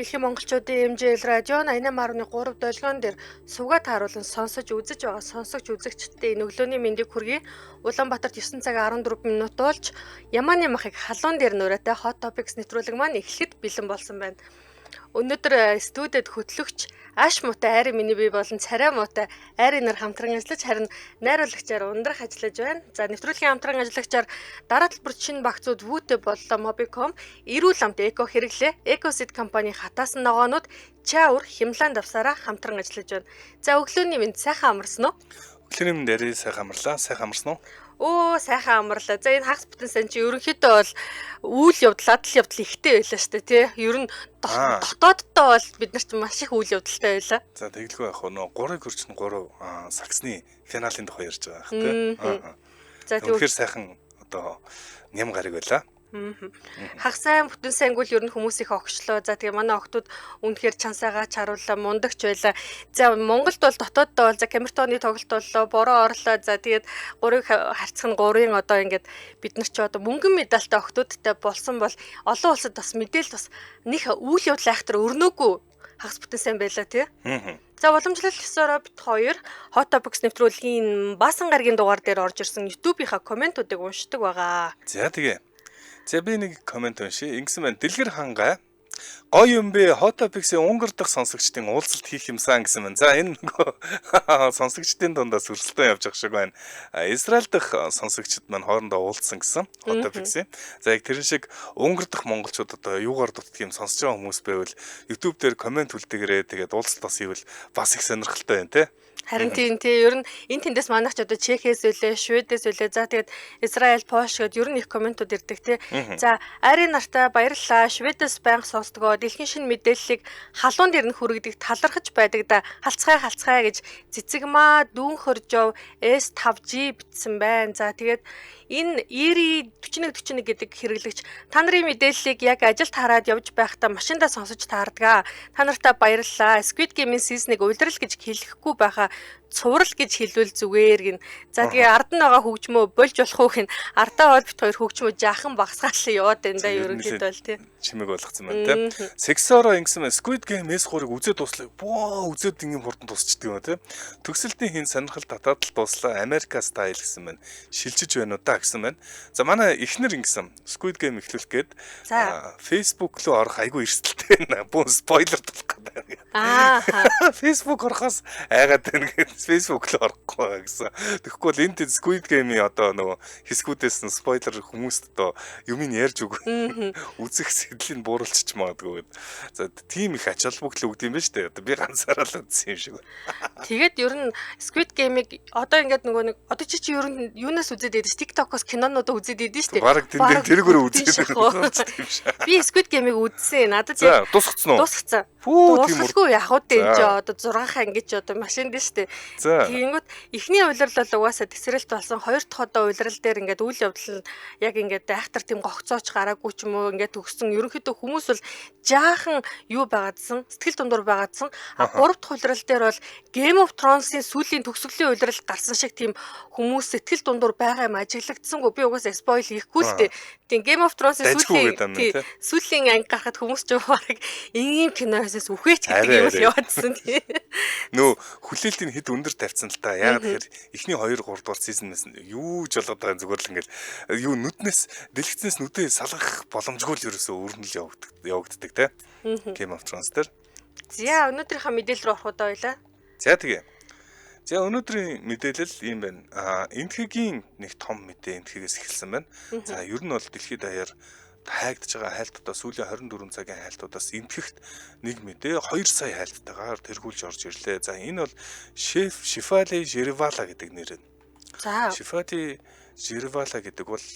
Дэлхийн монголчуудын MJL радио 88.3 долгион дээр сувгаад харуулан сонсож үзэж байгаа сонсогч үзэгчдийн энэ өглөөний мэндийг хүргэе. Улаанбаатарт 9 цаг 14 минут болж Ямааны махыг халуун дээр нураатай Hot Topics нэвтрүүлэг маань эхлэхэд бэлэн болсон байна. Өнөөдөр студид хөтлөгч Аш муутай Айрын миний бие болон Царай муутай Айрын нар хамтран ажиллаж харин найруулагчаар ундрах ажиллаж байна. За нэвтрүүлгийн хамтран ажиллагчаар дараа талбарт шинэ багцууд Вүүтэй боллоо Mobicom, эрүүл амт Эко хэрэглээ, Экосид компани хатаасан ногоонууд Чаур Хямлаан давсараа хамтран ажиллаж байна. За өглөөний мэнд сайхан амарсан уу? Өглөөний мэнд ярий сайхан амарлаа. Сайхан амарсан уу? Оо сайхан амарлаа. За энэ хагас бүтэн сан чи ерөнхийдөө бол үйл явдал адал явдал ихтэй байлаа шүү дээ тий. Ер нь дотооддоо бол бид нар ч маш их үйл явдалтай байлаа. За тэгэлгүй яах вэ? 3-ыг хүрчэн 3 саксны финалийн тухай ярьж байгаа хэрэг тий. За тэгэхээр сайхан одоо ням гараг байлаа. Хагас сайн бүтэн сайнгуул ер нь хүмүүс их огчлоо. За тэгээ манай охтууд үнэхээр чансаагаа чарууллаа, мундагч байлаа. За Монголд бол дотооддоо бол за камертоны тоглолт боллоо, бороо орлоо. За тэгээд 3-ыг харьцах нь 3-ын одоо ингээд бид нар ч одоо мөнгөн медальтай охтуудтай болсон бол олон улсад бас мэдээлэл бас нэг үйл явдал айхтар өрнөөгүй хагас бүтэн сайн байлаа тий. За уламжлалт ёсороо бит хоёр Hot Topics нэвтрүүлгийн баасан гарагийн дугаар дээр орж ирсэн YouTube-ийнхаа комментуудыг уншдаг байгаа. За тэгээ. За би нэг комент уншия. Ингэсэн байна. Дэлгэр хангай гоё юм бэ. Hot Topics-ийн Унгар дахь сонсогчдын уулзалт хийх юмсан гэсэн байна. За энэ нөгөө сонсогчдын дундаас өрсөлдөөн явж байгаа шиг байна. Израиль дахь сонсогчид маань хоорондоо уулзсан гэсэн Hot Topics-ийн. За яг тэр шиг Унгар дахь монголчууд одоо юугаар дутдаг юм сонсож байгаа хүмүүс байвал YouTube дээр комент үлдээгээрээ тэгээд уулзалт бас хийвэл бас их сонирхолтой байна те. Харин тийм ер нь энэ тэндээс манайч одоо Чехээс үлээ, Шведээс үлээ. За тэгээд Израиль, Польш гэдээ ер нь их комментууд ирдэг тий. За Айрын нартай баярлалаа. Шведээс байнга сонсдгоо. Дэлхийн шинэ мэдээллийг халуун дээр нь хүргэдэг талархаж байдаг да. Халцгай гэж цэцэгмаа дүүн хөржов S5G бичсэн байна. За тэгээд энэ 9041 гэдэг хэрэглэгч та нарын мэдээллийг яг ажилд хараад явж байхдаа машиндаа сонсож таардаг. Та нартай баярлалаа. Squid Game-ийн season-ыг улирал гэж хэлэхгүй байхаа цуврал гэж хэлвэл зүгээр гин. За тэгээ ард нь байгаа хөгжмөө болж болох уу гин. Ардаа бол бит хоёр хөгжмөө жаахан багсгаалсан яваад байна да ерөнхийдөө бол тий. Чимэг болгоцсон байна тий. Сексоро ингэсэн байна. Squid Game S3-ыг үзээд дуслаа. Боо үзээд ингийн хурдан тусчдаг юм тий. Төгсөлтийн хин сонирхол татаад л дуслаа. Америка стайл гэсэн байна. Шилжиж байна уу да гэсэн байна. За манай эхнэр ингэсэн. Squid Game эхлүүлэх гээд Facebook руу орох айгүй эрсдэлтэй байна. Бүүн спойлер тулах гэдэг. Facebook орохоос айгаад байна гэдэг. Facebook руу орохгүй гэсэн. Тэгэхгүй бол энэ Squid Game-ийн одоо нөгөө хэсгүүдээс нь спойлер хүмүүст одоо юм нь ярьж өгөө. Үзэх сэтлийг бууруулчих магадгүй. За тийм их ач холбогдол өгд юм байна шүү дээ. Одоо би ганцаараа л үзсэн юм шиг байна. Тэгээд ер нь Squid Game-ийг одоо ингээд нөгөө нэг одоо чи ер нь юунаас үзээд байдаг? TikTok-оос кинонуудаа үзээд байдаг шүү дээ. Бараг тэргүүрээ үзээд байна. Би Squid Game-ийг үзсэн. Надад яг дуусгацсан уу? Дуусгацсан. Фүү тийм үү. Дуусахгүй яхав дээ энэ ч одоо 6 анги ч одоо машин дээ шүү дээ. Тэгэнгүүт эхний улирал бол угаасаа тесрэлт болсон. Хоёр дахь одоо улирал дээр ингээд үйл явдал нь яг ингээд айхтар тийм гогцооч гараагүй ч юм уу ингээд төгссөн. Ерөнхийдөө хүмүүс бол жаахан юу байгаадсан, сэтгэл дундуур байгаадсан. Гурав дахь улирал дээр бол Game of Thrones-ийн сүүлийн төгсгөлийн улирал гарсан шиг тийм хүмүүс сэтгэл дундуур байгаа юм ажиглагдсангүй. Би угаасаа спойл хийхгүй л дээ. Тийм Game of Thrones-ийн сүүлийн анги гарахад хүмүүс ч баг ийм киноосээс үхээч гэдэг юм л яваадсан тийм. Нөө хүлээлтийн хэд өндөр тавьсан л та. Яг тэгэхээр эхний 2 3 дугаар сизнээс юу ч болоод байгаа зүгээр л ингээл юу нүднээс дэлгэцнээс нүдээ салгах боломжгүй л ерөөсөө өрнөл явагддаг те. Game of Thrones дээр. За өнөөдрийнхээ мэдээлэл рүү орох удаа байлаа. За тэгээ. За өнөөдрийн мэдээлэл ийм байна. Энтхэгийн нэг том мэдээ энтхэгээс эхэлсэн байна. За ер нь бол дэлхийд даяар хайлтж байгаа хайлтуудаа сүүлийн 24 цагийн хайлтуудаас энтгэхт нэг мэдээ 2 сая хайлттайгаар тэргүүлж орж ирлээ. За энэ бол Шифали Жервала гэдэг нэр нь. За Шифали Жервала гэдэг бол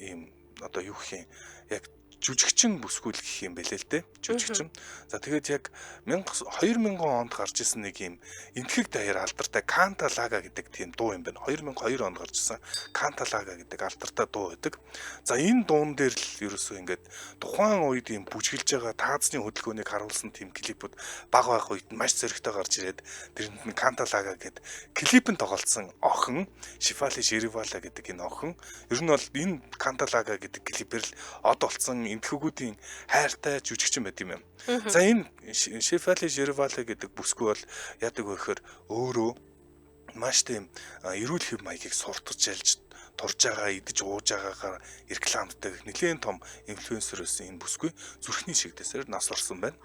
ийм одоо юу гэх юм яг жүжигчин бүсгүүл гэх юм бэлээ л дээ. Жүжигчин. За тэгээд яг 2000 онд гарч исэн нэг юм энтгэг даяар алдартай Канта Лага гэдэг тийм дуу юм байна. 2002 онд гарч исэн Канта Лага гэдэг алдартай дуу байдаг. За энэ дуун дээр л ерөөсөө ингээд тухайн үед юм бүжгэлж байгаа таазны хөдөлгөөнийг харуулсан тийм клипүүд баг байх үед маш зөрөгтэй гарч ирээд тэрэнд нь Канта Лага гэдэг клипэн тоглолцсон охин Шифали Жервала гэдэг энэ охин ер нь бол энэ Канта Лага гэдэг клипээр л од болсон энтхэгүүдийн хайртай жүжигчин байт юм. За энэ Шефали Жервале гэдэг бүсгүй бол яадаг вэ гэхээр өөрөө маш тийм эрүүл хэв маягийг сурталж ялж турж байгаа, идэж ууж байгаагаар рекламтай нэлээд том инфлюенсерээс энэ бүсгүй зүрхний шигдээсээр нас орсон байна.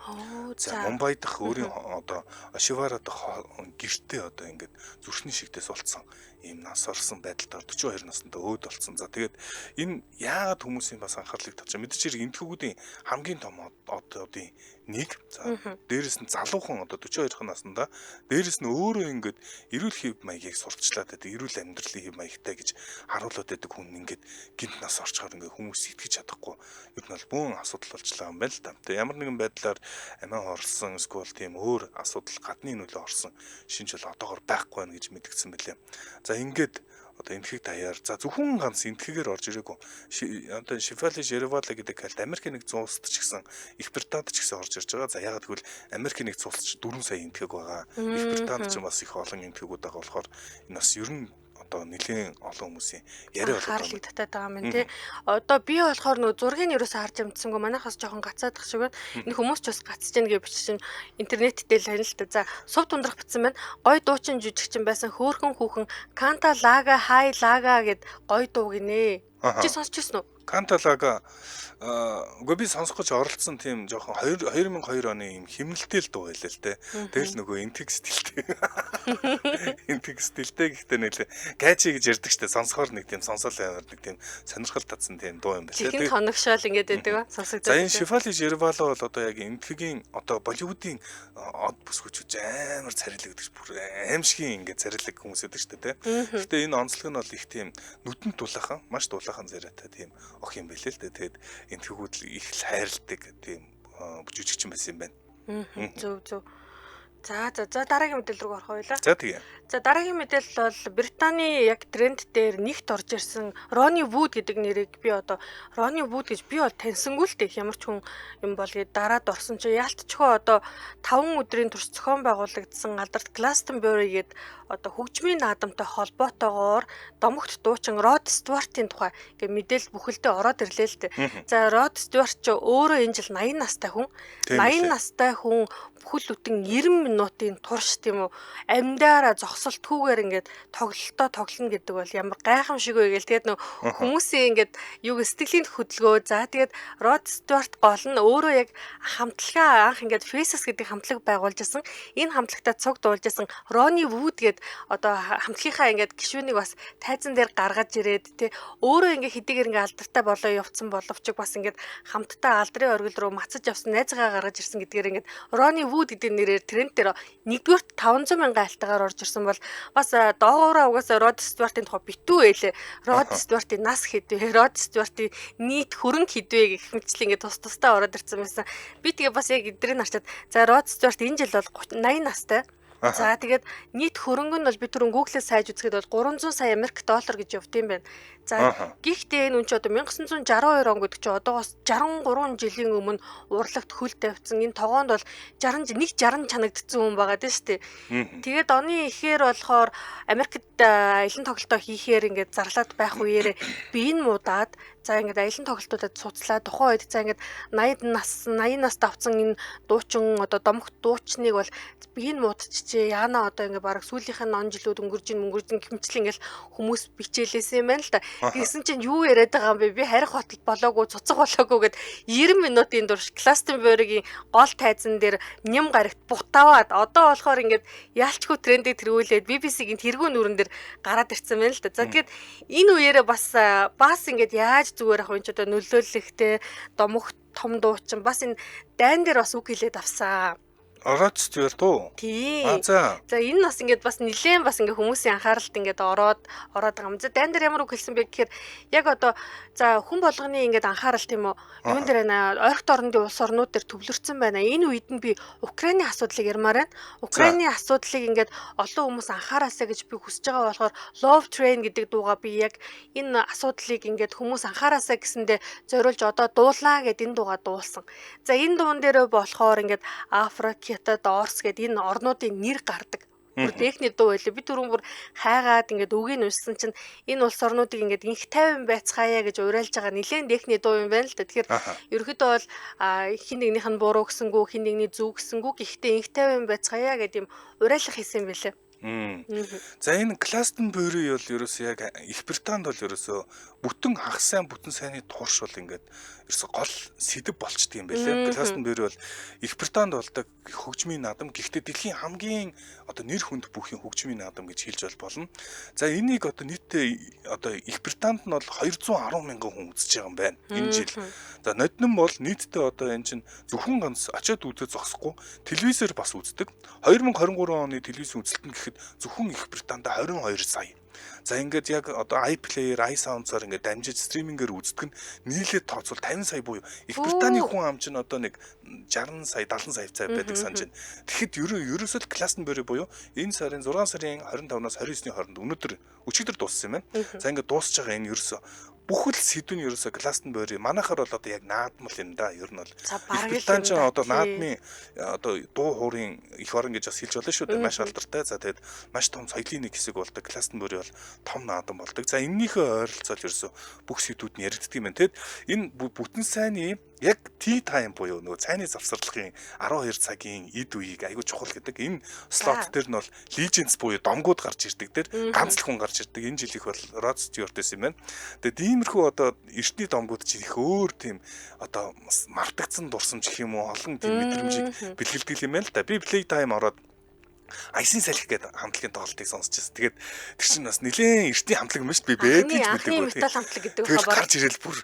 За Мумбай дахь өөрийн одоо Ашивара дахь гэртээ одоо ингээд зүрхний шигдээс олцсон ийм нас орсон байдалтай 42 настай өөд болсон. За тэгээд энэ яагаад хүмүүсийн бас анхаарлыг татж байгаа мэдээж хэрэг энтхэгүүдийн хамгийн том одын нэг. За дээрэс нь залуухан одоо 42 наснда дээрэс нь өөрөө ингээд эрүүл хэв маягийг сурталчлаад байдаг, эрүүл амьдралын хэв маягтай гэж харуулад байдаг хүн ингээд гинт нас орчхоор ингээд хүмүүс итгэж чадахгүй. Ер нь бол бүүн асуудал болчлаа юм байна л да. Тэгээ ямар нэгэн байдлаар амиа орсон эсвэл тийм өөр асуудал гадны нөлөө орсон шинж бол одоогор байхгүй байна гэж мэдгдсэн байлээ. За ингээд одоо энтхэг даяар за зөвхөн ганц энтхэгээр орж ирээгүй. Одоо Шефали Жервале гэдэг хальт Америкийн нэг зуусд ч гэсэн Их Британд ч гэсэн орж ирж байгаа. За ягаад гэвэл Америкийн нэг зуусд ч 4 сая энтхэг байгаа. Их Британд ч бас их олон энтхэгүүд байгаа болохоор энэ бас ер нь одоо нэлээд олон хүмүүсийн яриа хаалыг татаад байгаа юм тий. Одоо би болохоор нөө зургийг ерөөсөө харж амтсангүй манайхаас жоохон гацаадах шиг байна. Энэ хүмүүс ч бас гацж гэнэ гэж бичсэн интернеттэй л байна л да. За сув тундрах бичсэн байна. Гой дуучин жүжигчин байсан хөөхөн хүүхэн Канта Лага Хай Лага гэд гой дуу гинэ. Чи сонсчихсон уу? Канта Лага үгүй би сонсох гэж оролцсон тийм жоохон 2002 оны юм химнэлтэй л дуу байлаа л те. Тэгэл нөгөө энтэг стилтэй. Энтэг стилтэй гэхдээ нэлээ гайчи гэж ярьдаг штэ сонсохоор нэг тийм сонсол амар нэг тийм сонирхол татсан тийм дуу юм байна. Чихэн хоногшоол ингэж байдаг ба сонсогдож. За энэ Шефали Жервале бол одоо яг энтгийн одоо Болливуудын од бүсгүүчүүд амар царилэгдэж бүр аимшигын ингэ царилэг хүмүүс байдаг штэ те. Гэхдээ энэ онцлог нь бол их тийм нүдэнд дулаахан маш дулаахан зэрэгтэй тийм ох юм байлээ л дээ. Тэгээд энтхэгүүд их л хайрладаг тийм жүжигчин байсан юм байна. Зөв. За дараагийн мэдээлэл рүү орох байлаа. За тэгээ. За дараагийн мэдээлэл бол Британий яг тренд дээр нэгт орж ирсэн Ronnie Wood гэдэг нэрийг би одоо Ronnie Wood гэж би бол таньсангүй л дээ. Ямар ч хүн юм бол дараад орсон чи яалтчгүй одоо 5 өдрийн турш зохион байгуулагдсан алдарт Glastonbury гээд одоо хөгжмийн наадамтай холбоотойгоор домогт дуучин Rod Stewart-ийн тухай ингээ мэдээлэл бүхэлдээ ороод ирлээ л дээ. За Rod Stewart ч өөрөө энэ жил 80 настай хүн. 80 настай хүн бүхэл бүтэн 90 минутын турш тийм үү амьдаараа зогсолтгүйгээр ингээд тоглолно гэдэг бол ямар гайхамшиг вэ гээл тэгээд нөө хүмүүсийн ингээд юг сэтгэлийн хөдөлгөө за тэгээд Rod Stewart гол нь өөрөө яг хамтлагаа анх ингээд Faces гэдэг хамтлаг байгуулж байсан энэ хамтлагтаа цуг дуулж байсан Ronnie Wood гээд одоо хамтлагийнхаа ингээд гишүүнийг бас тайзан дээр гаргаж ирээд тий өөрөө ингээд хэдийгээр ингээд алдартай болоо явцсан боловч бас ингээд хамтдаа алдрын оргил руу мацаж явсан найзгаа гаргаж ирсэн гэдгээр ингээд Ronnie Wood гэдэг нэрээр тренд дээр нэгдүгээр 500 мянган айлтгаар орж ирсэн бол бас доогоороо угаасаа Rod Stewart-ийн тухай битүү байлээ. Rod Stewart-ийн нас хэдвэ, Rod Stewart-ийн нийт хөрөнгө хэдвэ гэх хэмжлэн ингээд тусдаа ороод ирсэн байсан. Би тэгээ бас яг эдрийг харчаад за Rod Stewart энэ жил бол 80 настай. За тэгээд нийт хөрөнгө нь бол би түрүүн Google-ээс сайж үзэхэд бол 300 сая Америк доллар гэж явт юм байна. За гэхдээ энэ үн чи одоо 1962 он гэдэг чи одоогоос 63 жилийн өмнө урлагт хөл тавьсан энэ тогоонд бол 60 чанагдсан хүн байгаа дээ шүү дээ. Тэгээд оны ихээр болохоор Америкт аялын тоглолтоо хийхээр ингээд зарлаад байх үеэр би энэ муудаад за ингээд аялын тоглолтуудад суцлаа тухайн үед за ингээд 80 нас давцсан энэ дуучин одоо домогт дуучныг бол би энэ муудчихжээ яана одоо ингээд баг сүүлийнх нь он жилүүд өнгөрж хэмчлэн ингээд хүмүүс бичээлээсэн юм байна л да. Тэгсэн чинь юу яриад байгаа юм бэ? Би харих хотод болоогүй цуцаг болоогүй гэд 90 минутын турш Glastonbury-гийн гол тайзан дээр ням гарагт бутаваад одоо болохоор ингээд яалчгүй трендийг тэргүүлээд BBC-гийн тэргүүн нүрэн дээр гараад ирсэн байна л да. За тэгээд энэ үеэрээ бас ингээд яаж зүгээр ах вэ ч одоо нөлөөлөхтэй домогт том дуучин бас энэ дайн дээр бас үг хэлээд авсан. Rod Stewart уу? Тий. За энэ бас ингээд бас нилээн бас ингээд хүмүүсийн анхааралд ингээд ороод байгаа юм. За дайн дээр ямар үг хэлсэн бэ гэхээр яг одоо за хүн болгоны ингээд анхаарал тийм үү? Юун дээр байна? Ойрхт орнын улс орнууд дээр төвлөрсөн байна. Энэ үед нь би Украины асуудлыг ярмаар байна. Украины асуудлыг ингээд олон хүмүүс анхаараасаа гэж би хүсэж байгаа болохоор Love Train гэдэг дуугаа би яг энэ асуудлыг ингээд хүмүүс анхаараасаа гэсэндээ зориулж одоо дуулаа гэд энэ дуугаа дуулсан. За энэ дуун дээр болохоор ингээд Африк, Хятад, Орос гэд энэ орнуудын нэр гардаг. Бүр техник дуу байлаа. Би түрүүн бүр хайгаад ингээд үгийг уншсан чинь энэ улс орнуудыг ингээд инх тайван байцгаая гэж уриалж байгаа нэлээд техник дуу юм байна л да. Тэгэхээр ерөөхдөө бол хин нэгнийх нь буруу гэсэнгүү, хин нэгний зөв гэсэнгүү гэхдээ инх тайван байцгаая гэдэг юм уриалах хийсэн юм байлаа. За энэ Glastonbury бол ерөөсөө яг Их Британд бол ерөөсөө бүтэн хагас сайн бүтэн сайнны турш бол ингээд ерөөсөө гол сэдэв болчдөг юм байлээ. Glastonbury бол Их Британд болдог хөгжмийн наадам. Гэхдээ дэлхийн хамгийн одоо нэр хүнд бүхийн хөгжмийн наадам гэж хэлж болно. За энийг одоо нийтдээ одоо Их Британд нь бол 210 мянган хүн үзэж байгаа юм байна энэ жил. За ноднон бол нийтдээ одоо энэ чинь зөвхөн ганц очиод үзэж зогсохгүй телевизээр бас үздэг. 2023 оны телевизийн үзэлтэн гэхэд зөвхөн Их Британд 22 сая. За ингээд яг одоо iPlayer, iSound-оор ингээд дамжиж стримингээр үздэг нь нийлээд тооцвол 50 сая буюу Их Британий хүн ам чинь одоо нэг 60 сая, 70 сая байдаг санаж байна. Тэгэхэд ерөөсөө Glastonbury буюу энэ сарын 6 сарын 25-наас 29-ний хооронд өнөөдөр өчигдөр дууссан юм байна. За ингээд дуусж байгаа энэ ерөөсөө бүхэл сэдв нь ерөөсөө Glastonbury манайхаар бол одоо яг наадмал юм да. Ер нь бол Британий ч одоо наадмын одоо дуу хуурын их орон гэж бас хэлж болно шүү дээ. Маш алдартай. За тэгээд маш том соёлын нэг хэсэг болдог. Glastonbury бол том наадам болдог. За энэнийхээ ойролцоол ерөөсөө бүх сэдвүүд нь яригддаг юм байна. Тэгэд энэ бүтэн сайнны яг tea time буюу нөгөө цайны завсралгын 12 цагийн эд үеийг айгүй чухал гэдэг. Энэ слот дээр нь бол Legends буюу домгууд гарч ирдэг дээр ганц л хүн гарч ирдэг. Энэ жилийнх бол Rod Stewart байсан юм байна. Тэгээд иймэрхүү одоо эртний домгууд чинь их өөр тийм одоо мартагдсан дурсамж гэх юм уу олон тийм мэдрэмжийг бэлгэлдэг юм байна л да. Би Playtime ороод Айсын салхи гэдэг хамтлагийн тоглолтыг сонсчихсон. Тэгээд тэр чинь бас нэлээд эртний хамтлаг юм шүү дээ. Би бэдэж мэдээгүй. Метал хамтлаг гэдэг хабар. Тэгээд гарч ирэл бүр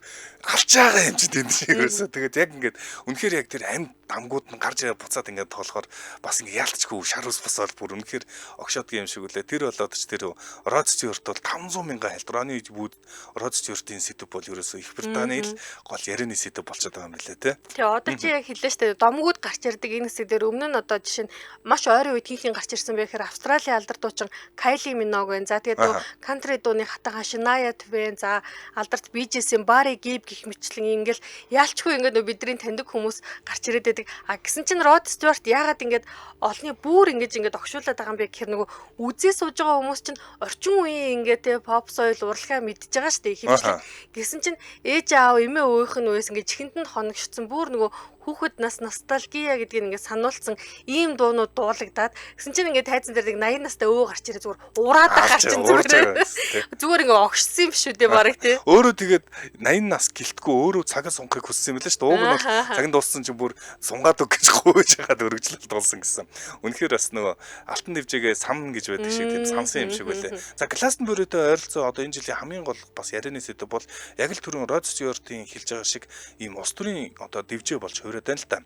алж байгаа юм чинь тэнд шиг ерөөсөө. Тэгээд яг ингээд үнэхээр яг тэр амь дамгууд нь гарч ирээ буцаад ингээд тоглохоор бас ингээд яалтчгүй шар ус босоод бүр үнэхээр огшоодгийн юм шиг үлээ. Тэр болоод ч тэр Rod Stewart бол 500 мянган хайлтрааны бүгд Rod Stewart-ийн сэдв бол ерөөсөө Их Британий л гол ярианы сэдв болчиход байгаа юм билээ те. Тэгээ одоо чи яг хэллээ шүү дээ. Домгууд гарч ирдэг энэ хэсэг дээр өмнө нь одоо жишээ нь маш ойрын үед хийх гарч ирсэн байхээр Австралийн алдар дуучин Kylie Minogue байна. За тэгээд country дууны хатахан Shania Twain, за алдарт Bee Gees-ийн Barry Gibb гэх мэтлэн ингээл яалчгүй ингээд бидний таньдаг хүмүүс гарч ирээд байдаг. А гисэн чинь Rod Stewart яагаад ингээд олны бүр ингээд огшуулаад байгаа юм бэ гэхээр нөгөө үзээ сууж байгаа хүмүүс чинь орчин үеийн ингээд те pop soil урлагаа мэдж байгаа шүү дээ. Хэмжлэг. Гисэн чинь ээж аав эмээ өвийнх нь үес ингээд чихэнд нь хоногшсон бүр нөгөө хүүхэд нас ностальгия гэдгийг ингээд сануулсан ийм дуунууд дуулагдаад гэсэн чинь ингээд тайзан дээр нэг 80 настай өвөө гарч ирээ зүгээр ураад гарч ин зүгээр ингээд огшсон юм шүү дээ барыг тий. Өөрөө тэгээд 80 нас гэлтгүй өөрөө цагаа сунгахыг хүссэн юм лээ шүү дээ. Ууг нь бол цагаан дууссан чинь бүр сунгаад үг гэж гуйж хагаад өргөжлөлт болсон гэсэн. Үнэхээр бас нөгөө алтан дэвжээгээ сан гэж байдаг шиг тийм сансан юм шиг байлээ. За Glastonbury-тэй ойролцоо одоо энэ жилийн хамгийн гол бас ярианы сэдв бол яг л түрүүн Rod Stewart-ийн хэлж байгаа шиг ийм ус төрийн одоо дэвжээ болж хувираад байна л та.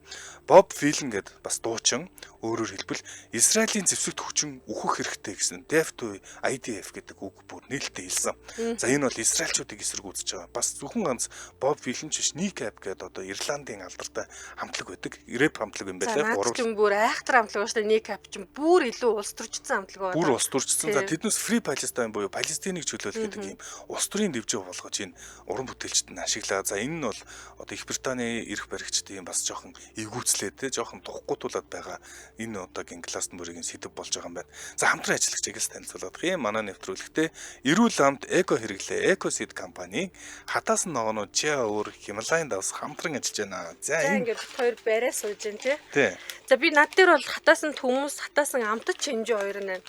Bob Dylan гэдэг бас дуучин өөрөөр хэлбэл Израилийн зэвсэгт хүчин өөхөх хэрэгтэй гэсэн DEF IDF гэдэг үг бүр нээлттэй хэлсэн. За энэ бол израильчуудыг эсэргүүцэж байгаа. Бас зөвхөн ганц Bob Dylan ч биш, Knick гэдэг одоо Ирландын алдартай хамтлаг байдаг. Рэп хамтлаг юм байлаа. Гурван бүр айхтар хамтлаг ба шүү дээ. Knick ч бүр илүү улс төрчсөн хамтлаг байна. Бүр улс төрчсөн. За тэднээс Free Palestine буюу Палестиныг чөлөөлөх гэдэг ийм улс төрийн дэвжээ болгож энэ уран бүтээлчд нь ашиглаа. За энэ нь бол одоо Их Британий эрх баригчдын бас жоохон эвгүүцлээд те жоохон тухгуутуулаад байгаа энэ одоогийн Glastonbury-гийн сэдв болж байгаа юм байна. За хамтран ажиллагчдаас танилцуулах юм. Манай нэвтрүүлэгтээ эрүүл амт эко хэрэглээ Ecoseed компани хатаас нь ногоонууд Жиа өөр Хималайн давс хамтран ажиллаж байна. За ингээд хоёр барай сууж байна тий. За би над дээр бол хатаас нь хүмүүс хатаас нь амтч хэмжээ хоёр нь.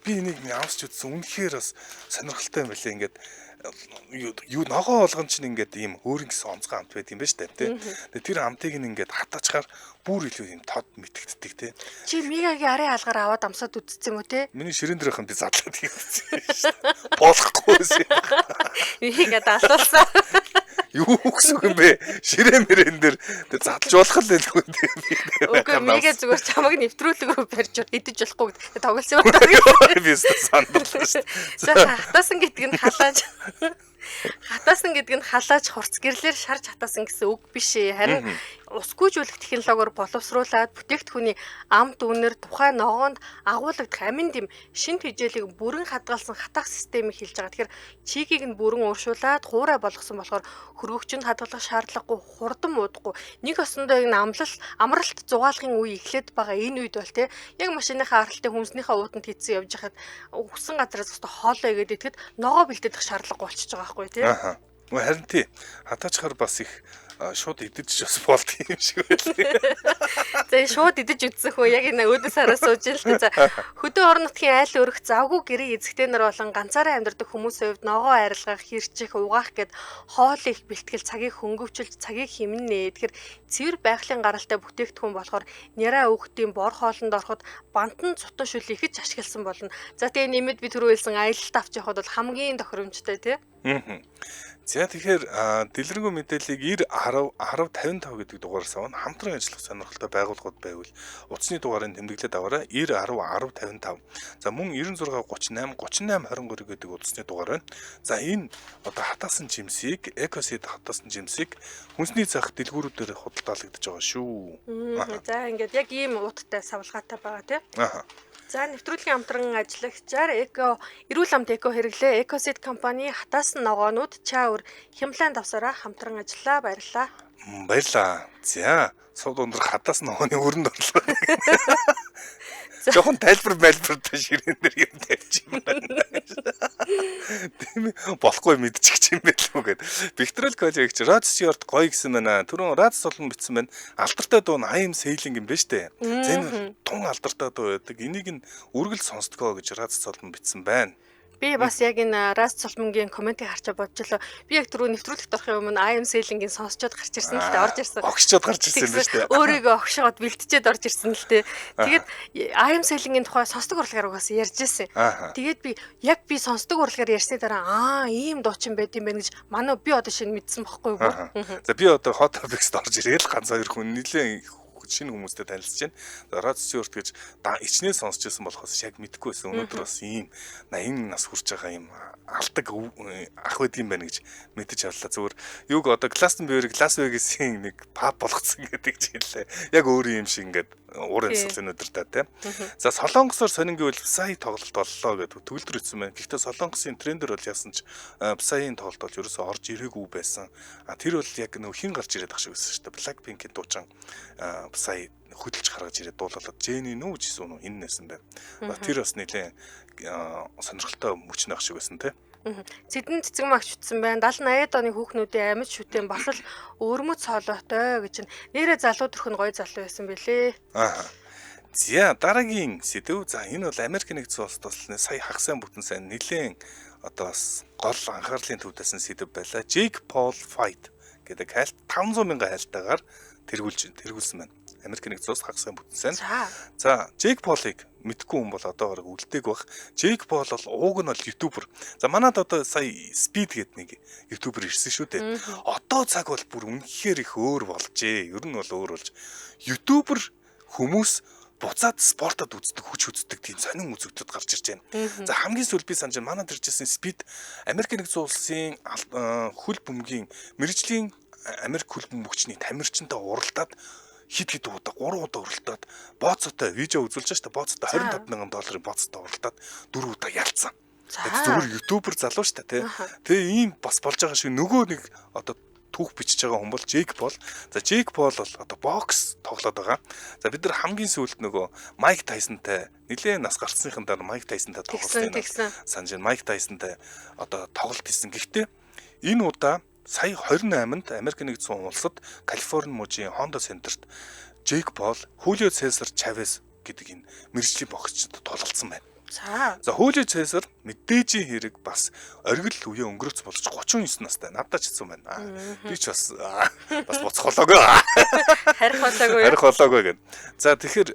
Би энийг авсч үзсэн. Үнэхээр бас сонирхолтой юм байлээ. Ингээд юу ногоо болгон чинь ингээд ийм өөрийн гэсэн онцгой амт байт юм байна шүү дээ тий. Тэгээ тэр амтыг ингээд хатаачаар бүр илүү юм тод мэтгддэг тий. Чи Мигагийн арын алгаар аваад амсаад үтцсэн юм уу тий? Миний ширэн дээрх хамт задлаад хийсэн шүү дээ. Болохгүйсэн. Мигаа даалуулсан. Юу гэсэн юм бэ? Ширээ мэрэн дээр задлж болох л байлгүй тий. Үгүй Мига зүгээр чамайг нэвтрүүлэг рүү барьж идэж болохгүй гэдэг тоглосон юм байна. Би сандлаа шүү дээ. За хатаасан гэдэг нь халааж. Хатаасан гэдэг нь халааж хурц гэрлэр шарж хатаасан гэсэн үг биш ээ. Харин ус гүйжүүлэх технологиор боловсруулад бүтээгдэхүүний амт үнэр тухайн ногоонд агуулгадах амин дэм шинэ хичээлийг бүрэн хадгалсан хатах системийг хэлж байгаа. Тэгэхээр чигийг нь бүрэн ууршуулад хуурай болгосон болохоор хөргөгчөнд хадгалах шаардлагагүй, хурдан муудахгүй. Нэг осондоо амралт зугаалгын үе эхлээд байгаа энэ үед бол те яг машиныхаа аралтын хүмснийхээ уутанд хийцэн явж хахад өгсөн газараас өстө хоолой игээд итгэхэд ногоо бэлдэх шаардлагагүй болчихж байгаа байхгүй тий. Харин тий хатаачхаар бас их шууд идэж бас болт юм шиг байлээ. За шууд идэж үтсэх үү яг энэ өөдөө сараас сууж ил л за хөдөө орон нутгийн айл өрх завгүй гэрээ эзэгтэй нар болон ганцаараа амьдардаг хүмүүсийн хувьд ногоо арилгах, хэрчих, угаах гэд хоол их бэлтгэл цагийг хөнгөвчилж цагийг хэмнэнэ. Тэгэхээр цэвэр байгалийн гаралтай бүтээгдэхүүн болохоор няраа өөхтийн бор хоолнд ороход бантан цутан шүл ихэж ашигласан болно. За тэгээ нэмэд би түрүү хэлсэн аялалд авч явахад бол хамгийн тохиромжтой тий. За тэгэхээр дэлгэрэнгүй мэдээллийг 90 10 55 гэдэг дугаараас авна хамтран ажиллах сонирхолтой байгууллагууд байвал утасны дугаарыг тэмдэглээд аваарай 90 10 10 55. За мөн 96 38 38 23 гэдэг утасны дугаар байна. За энэ одоо хатаасан жимсийг экосид хатаасан жимсийг хүнсний цах дэлгүүрүүдээр худалдаалагдаж байгаа шүү. За ингээд яг ийм ууттай савлгаатай байгаа тий. За нэвтрүүлгийн хамтран ажиллагчаар эрүүл амт эко хэрэглээ Экосид компани хатаасан ногоонууд чаавар хямлаан давсараа хамтран ажиллаа. Баярлалаа. Баярлалаа. За сууд өндөр хатаасан ногооны өрөнд орлоо. Жохон тайлбар та ширээн дээр юм тавьчих юм байна. Тийм болохгүй мэдчих юм байлгүй гээд. Викториал коллеж Rod Stewart гоё гэсэн байна. Түрүүн Rad солон бичсэн байна. Алдартай дуу нь I am sailing юм байна штэ. За энэ тун алдартай дуу байдаг. Энийг нь үргэлж сонсдгоо гэж Rad солон бичсэн байна. Би бас яг энэ Раст Соломонгийн комментиг харчаа бодчихлоо. Би яг түрүү нэвтрүүлэгт орохын өмнө I am sailing-ийн сонсчод гарч ирсэн л дээ, орж ирсэн. Огшчод гарч ирсэн юм байна шүү дээ. Өөрийгөө огшоод бэлтчихэд орж ирсэн л дээ. Тэгээд I am sailing-ийн тухай сонсдог урлагаар угаас ярьж ирсэн. Тэгээд би сонсдог урлагаар ярьсны дараа ийм дуучин байд юм байна гэж манай би одоо шинэ мэдсэн бохгүй юу. За би одоо Hot Topics-д орж ирээл ганц хоёр хүн нэлээ шинэ хүмүүстэй танилцж байна. Rod Stewart гэж ичнээ сонсч байсан болохоос яг мэдэхгүй байсан. Өнөөдөр бас ийм 80 нас хүрч байгаа юм алдаг ах байд юм байна гэж мэдэж авлаа. Зүгээр юуг одоо Glastonbury Las Vegas-ийн нэг паб болгоцсон гэдэг ч хэлээ. Яг өөр юм шиг ингээд уурын цэцэн өдөртэй тийм. За Солонгосоор сонин гэвэл Psy тоглолт боллоо гэдэг төгөлдөр ütсэн байна. Гэхдээ Солонгосын трендер бол яасан ч Psy-ийн тоглолт бол ерөөсөө орж ирээгүй байсан. Тэр бол яг нөх хин гарч ирээд ах шиг байсан шүү дээ. Blackpink-ийн дуучин Psy хөдөлж гаргаж ирээд дуулаад Jenny нүү гэсэн үү энэ нэсэн байна. Тэр бас нэлээ сонирхолтой мөчнө ах шиг байсан тийм. Цэдэн цэцэг магч утсан байна. 70 80-аад оны хүүхнүүдийн амьд шүтэн бас л өрмөц хоолойтой гэж нэрээ залуу төрх нь гоё залуу байсан бэлээ. За дараагийн сэдв. За энэ бол Америк нэгдсэн улсад бас сая хагасаа бүтэн сайн нэлээд одоо бас гол анхаарлын төвдөөсөн сэдв байлаа. Jake Paul fight гэдэг хайлт 500 мянган хайлтаагаар тэргүүлсэн байна. Америк нэгдсэн улс хагасаа бүтэн сайн. За Jake Paul-ыг мэдгүй хүн бол одоо гараг үлдээг баг. Jake Paul бол ууг нь бол ютубер. За манад одоо сая Speed гэдэг нэг ютубер ирсэн шүү дээ. Одоо цаг бол бүр үнэхээр их өөр болжээ. Ер нь бол өөр болж ютубер хүмүүс буцаад спортод үздэг, хүч үздэг тийм сонин үзэгдүүд гарч ирж байна. За хамгийн сүүл би санаж манад иржсэн Speed Америк нэгдсэн улсын хөл бөмбөгийн мэрэгжлийн Америк хөл бөмбөгчний тамирчинтай уралдаад хит удаа 3 удаа уралдаад бооцоотой видео үзүүлж штэ бооцоотой $25,000 бооцоотой уралдаад 4 удаа ялцсан. Зүгээр ютубер залуу штэ тий. Тэгээ ийм бас болж байгаа шиг нөгөө нэг одоо түүх бичиж байгаа хүн бол Jake Paul. За Jake Paul бол одоо бокс тоглоод байгаа. За бид нар хамгийн сүүлд нөгөө Mike Tyson-тай нэлээд нас гарсныхан дараа Mike Tyson-тай тоглолт хийсэн. Санаж Mike Tyson-тай одоо тоглолт хийсэн. Гэхдээ энэ удаа сая 28-нд Америк нэгдсэн улсад Калифорни мужийн Honda Center-т Jake Paul, Julio Cesar Chavez гэдэг энэ мэргэжлийн боксчид тулгалцсан байна. За Julio Cesar мэдээж хэрэг бас оргил үе өнгөрөөц болж 39 настай надад ч хэлсэн байна. Би ч бас буцхолоогүй. Харих болоогүй гэдэг. За тэгэхээр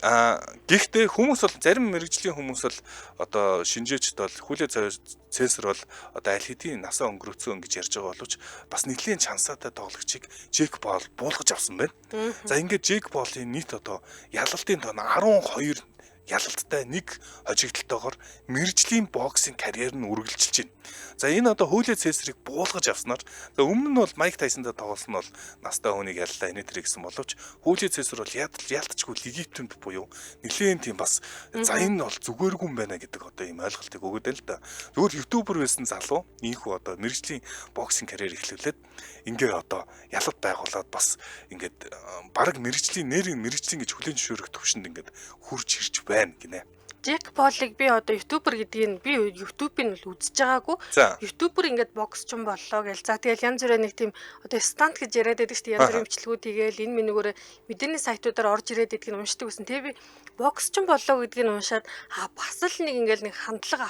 гэхдээ хүмүүс бол зарим мэргэжлийн хүмүүс бол одоо шинжээчд бол Julio Cesar бол одоо аль хэдийн насаа өнгөрөөцөн гэж ярьж байгаа боловч бас нэлийн чансаатай тоглогчийг Jake Paul буулгаж авсан байна. За ингээд Jake Paul-ийн нийт одоо ялалтын тоо 12 ялалттай нэг хожигдолтойгоор мэржлийн боксинг карьер нь үргэлжилж байна. За энэ одоо Хуулио Цесарыг буулгаж авснаар өмнө нь бол Майк Тайсонтой тоглосон нь бол настай хүнийг яллаа энэ төр гэсэн боловч Хуулио Цесар бол яалтчгүй легитимд буюу нэлээд тийм бас за энэ бол зүгээргүй юм байна гэдэг одоо ийм ойлголтыг өгöd байл та. Зөвхөн ютубер байсан залуу ийхүү одоо мэржлийн боксинг карьер эхлүүлээд ингээ одоо ялалт байгуулад бас ингээд бараг мэржлийн гэж хүлээн зөвшөөрөх төвшөнд ингээд хурж ирж байна гинэ. Джек Полыг би одоо ютубер гэдгийг би ютубыг л үзэж байгаагүй. Ютубер ингээд боксчин боллоо гэл. За тэгэл янз бүрийн нэг тийм одоо стант гэж яриад байдаг шүү дээ. Янз бүрийн бичлэгүүд хийгээл энэ минийгээр мэдээний сайтуудаар орж ирээд идэх нь уншдаг гэсэн. Тэгээ би боксчин боллоо гэдгийг уншаад бас л нэг ингээд нэг хандлт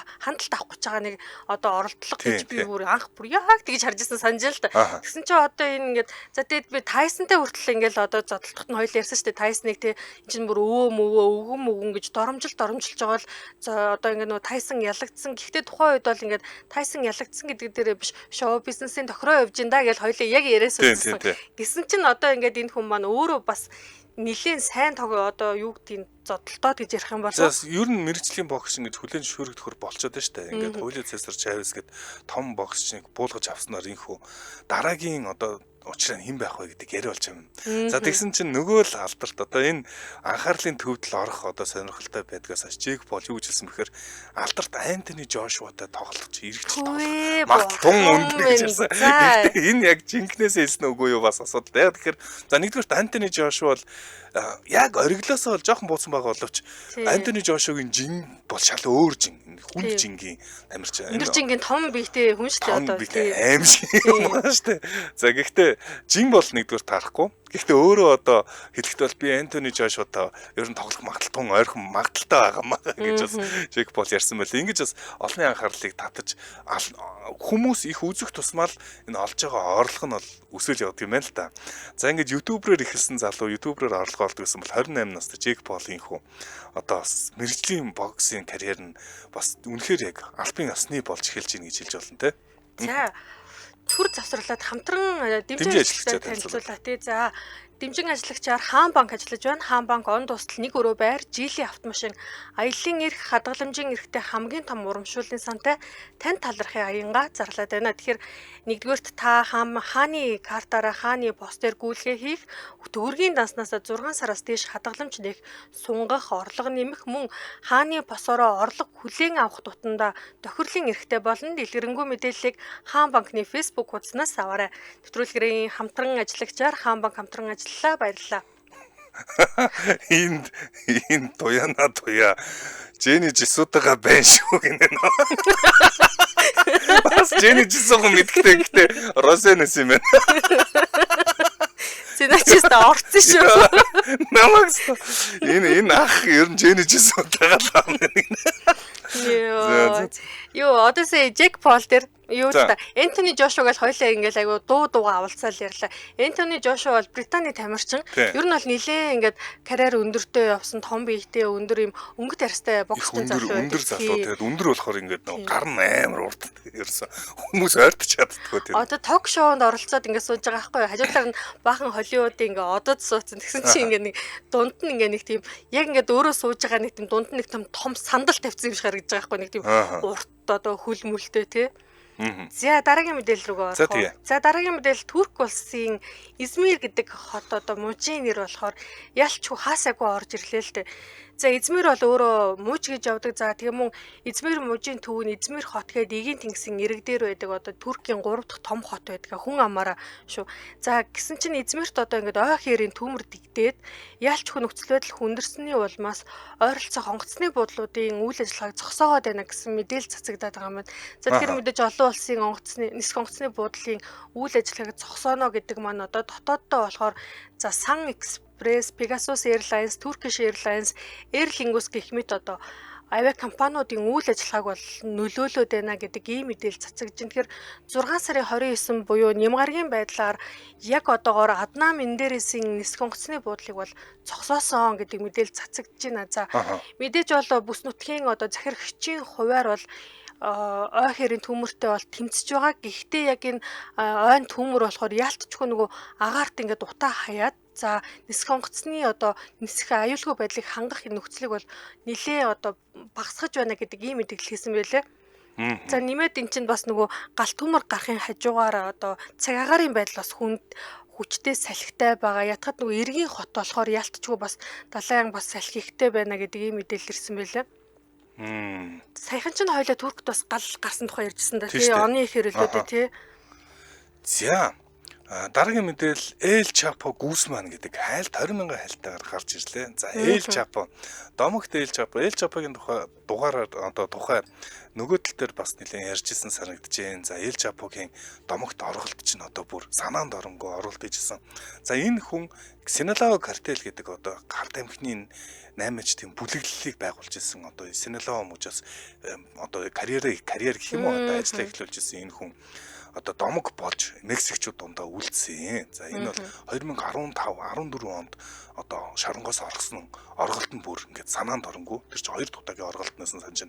авах гэж байгаа нэг одоо оролдлого гэж би бүр анх бүр яг тэгж харж ирсэн санаж л та. Тэгсэн чинь одоо энэ ингээд за тэгээд би Тайсонтай хүртэл ингээд одоо зодтолтод нь хоёул ярьсан шүү дээ. Тайсныг тий чинь бүр өвгөн гэж доромжилж байгаа бол за одоо ингээд нөө Тайсон ялагдсан. Гэхдээ тухайн үед бол ингээд Тайсон ялагдсан гэдэг дээрээ биш шоу бизнесийн тохироо явж ин да гэж хоёлаа яг яриасан. Гэсэн чинь одоо ингээд энэ хүн маань өөрөө бас нэлээд сайн одоо юу гэдгийг зодтолтоод гэж ярих юм бол ер нь мэржлийн боксинг гэж хүлээн зөвшөөрөгдөхөр болчиход байна шүү дээ. Ингээд Хуулио Цесар Чавес гэд том боксчныг буулгаж авснаар инхүү дараагийн одоо учраа хэн байх вэ гэдэг яриа болж байна. За тэгсэн чинь нөгөө л алдарт одоо энэ анхаарлын төвд л орох одоо сонирхолтой байдгаас Джек Пол юу гэжсэн бэхээр алдарт Антони Жошуатай тоглож иргэдэл тоглох. Магтун өндөр гэжсэн. Энэ яг жинкнээс хэлсэн үгүй юу бас асуудал. Яг тэгэхээр за нэгдүгээр Антони Жошуа бол яг ориглоосоо бол жоохон буусан байгаа боловч Антони Жошуагийн жин бол шал өөр жин. Хүн жингийн амарч. Өндөр жингийн том биетэй хүн шүү дээ одоо. Аим шиг юм байна шүү дээ. За гэхдээ жин бол нэгдүгээр таарахгүй. Гэхдээ өөрөө одоо хэлэхэд бол би Антони Жошуатай ер нь тоглох магадaltaй ойрхон магадaltaй байгаа маа гэж бас Джек Пол ярьсан байл. Ингэж бас олонний анхаарлыг татаж хүмүүс их үзэх тусмаа л энэ олж байгаа орлого нь бол өсөж явдаг юм байна л та. За ингэж ютуберээр эхэлсэн залуу ютуберээр орлого олдог гэсэн бол 28 настай Джек Полын хүү одоо мэржлийн боксинг карьер нь бас үнэхээр яг албан ёсны болж эхэлж ийн гэж хэлж болно те. За төр завсарлаад хамтран дэмжин ажиллагчдад танилцуулаа тий. За дэмжин ажиллагчаар Хаан банк ажиллаж байна. Хаан банк он тусдал нэг өрөө байр, жилийн автомашин, аяллаа эрх, хадгаламжийн эрхтэй хамгийн том урамшууллын сантай тань талархын аянгаа зарлаад байна. Тэгэхээр нэгдүгээрт та хааны картаараа хааны постэр гүйлгээ хийх, төгрөгийн данснаас 6 сараас дээш хадгаламж нээх, сунгах, орлого нэмэх мөн хааны посороо орлого хүлээн авах тутамдаа тохирлын эрхтэй болно. Дэлгэрэнгүй мэдээллийг Хаан банкны Facebook хуудаснаас аваарай. Нэвтрүүлгэрийн хамтран ажиллагчаар Хаан банк хамтран баярлалаа. Энд туяа Жени Жисутага байна шүү гэнэ. Бас Жени Жисуг мэддэг гэхдээ Росенес юм байна. Зиначиста орцсон шүү. Намагс энэ ах ер нь Жени Жисутага л юм. Юу одоосаа Джек Пол дээр юу л та Антони Жошуа гэж хоёлаа ингээл айгу дуугаа авалцаал ярьлаа. Антони Жошуа бол Британий тамирчин. Ер нь бол нилээн ингээд карьер өндөртэй явсан том биетэй өндөр юм өнгөт арьстай бокстэй залуу. Өндөр залуу тэгээд өндөр болохоор ингээд гар нь амар урт ерөөсөн хүмүүс ойртож чаддгүй тийм. Одоо ток шоунд оролцоод ингээд сууж байгаа байхгүй юу? Хажуудлаар нь баахан Холливуудын ингээд одод суудсан. Тэгсэн чинь ингээд нэг дунд нь ингээд нэг тийм яг ингээд өөрөө сууж байгаа нэг тийм дунд нэг том сандал тавьсан юм шиг харагдаж байгаа байхгүй нэг тийм урт одоо хөл мүлтэй тий. За дараагийн мэдээлэл рүү орох. За дараагийн мэдээлэл Турк улсын Измир гэдэг хот одоо мужийн нэр болохоор ялчгүй хаасаагүй орж ирлээ л дээ. За Измир бол өөрөө муж гэж явдаг. За тэгээ мөн Измир мужийн төв нь Измир хот гээд эгийн тэнгисийн ирэг дээр байдаг одоо Туркийн 3 дахь том хот байдаг. Хүн амаараа шүү. За гэсэн чинь Измирт одоо ингээд ой хээрийн төмөр дэгдээд ялчгүй нөхцөл байдал хүндэрсэний улмаас ойролцоо хонгоцны буудлуудын үйл ажиллагааг зогсоогоод байна гэсэн мэдээлэл цацагдаад байгаа юм байна. За тэгэхээр мэдээж олон улсын нисэх онгоцны буудлын үйл ажиллагааг зогсооно гэдэг маань одоо дотооддоо болохоор за Sun Express, Pegasus Airlines, Turkish Airlines, Air Lingus гэх мэт одоо авиа компаниудын үйл ажиллагааг бол нөлөөлөд байна гэдэг ийм мэдээлэл цацагдж байна. Тэгэхээр 6 сарын 29 буюу Нямгаргийн байдлаар яг одоогоор Аднан Мендересийн нисэх онгоцны буудлыг бол зогсоосон гэдэг мэдээлэл цацагдж байна. За мэдээж бол бүс нутгийн одоо захирагчийн хуваар бол ой хэрийн төмөртэй бол тэмцэж байгаа. Гэхдээ яг энэ ойн төмөр болохоор ялтчгүй нөгөө агаарт ингээд утаа хаяад За нисэх онгоцны одоо нисэх аюулгүй байдлыг хангах нөхцөлийг бол нилээ одоо багасгаж байна гэдэг ийм мэдээлэл хийсэн байлээ. За нэмээд эн чинь бас нөгөө галт төмөр гарахын хажуугаар одоо цаг агаарын байдал бас хүнд хүчтэй салхитай байгаа. Ятгад нөгөө эргийн хот болохоор ялтчгүй бас далайн бас салхи ихтэй байна гэдэг ийм мэдээлэл ирсэн байлээ. Саяхан ч хоёлаа Туркт бас гал гарсан тухай ярьжсэн да тий оны их хэрэлдүүдээ тий. За дараагийн мэдээлэл Эл Чапо Гусман гэдэг хайлт 20,000 хайлтаар гарч ирлээ. За Эл Чапо, домогт Эл Чапогийн дугаараар одоо тухай нөгөө тал дээр бас нэлээд ярьжсэн санагдчихээн. За Эл Чапогийн домогт орголт чинь одоо бүр санаанд оронгүй оруулт хийжсэн. За энэ хүн Sinaloa картел гэдэг одоо гард амхны 8-ж тийм бүлэглэлийг байгуулж ирсэн. Одоо Sinaloa мужаас одоо карьер гэх юм уу одоо ажиллаа эхлүүлж ирсэн энэ хүн одоо домог болж Мексикчууд дундаа үлдсэн. За энэ бол 2015 14 онд одоо шоронгоос орсон орголт нь бүр ингээд санаанд оронгүй. Тэр чинь 2 дугтаагийн орголтноос нь санаж